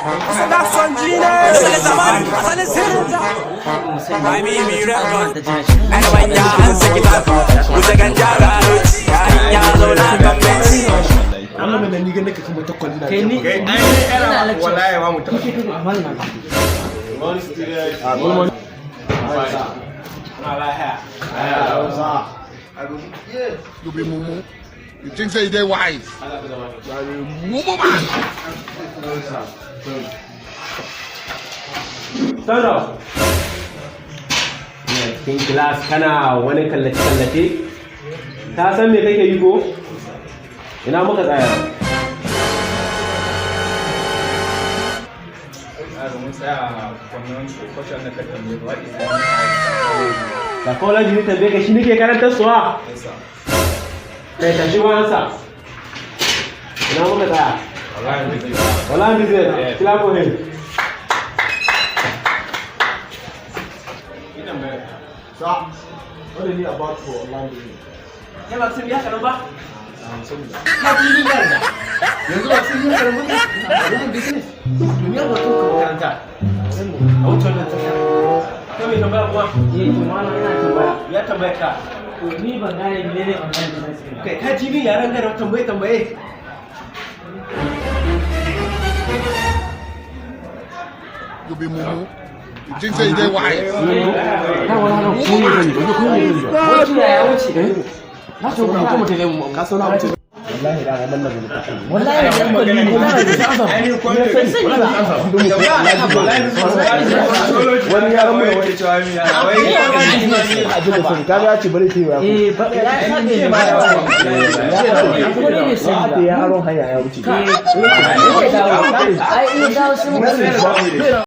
Sada son jine asalin zaman asalin sirrinta Amimi record Ana manya an saki tafi Kusa ganja gano Yarin ya zo na gwamnati amma nan ni ganin ka kamar ta kwalli kai ni ina wallahi ba mu ta You be mumu. You think say they wise? Mumu man. Stand up. Cikin class kana wani kallace-kallace? Ta san me kake yi ko? Ina muka tsaya? Psychology ne tambaye ka shi nake karantar suwa? Kai ta shi wansa. Ina muka tsaya? Wallahi business. Kila ko hin. sa what is it about for Orlando Ya ba sun biya ka ba? ka ji ni yarda yanzu ba sun yi karbu ne business duniya ba to ka karanta a wucin da ta Kai mai tambaya kuma? to malam ina tambaya Ya tambaya ka. to ni ban gane menene online business ne Kai ka ji min yaran gara tambaye. You be mumu. You think say they wise? na wala ko ne ban wuce ya wuce na so ka kuma tele mu ka sauna wuce wallahi da gaban nan da ta wallahi da ko ni ko na da asa wani yaran mu wani cewa mi ya wai a ji da sun ka ga ci bari tewa ba ya sabe ba ya ko ne sai ya aron hanya ya wuce ai ina dawo sun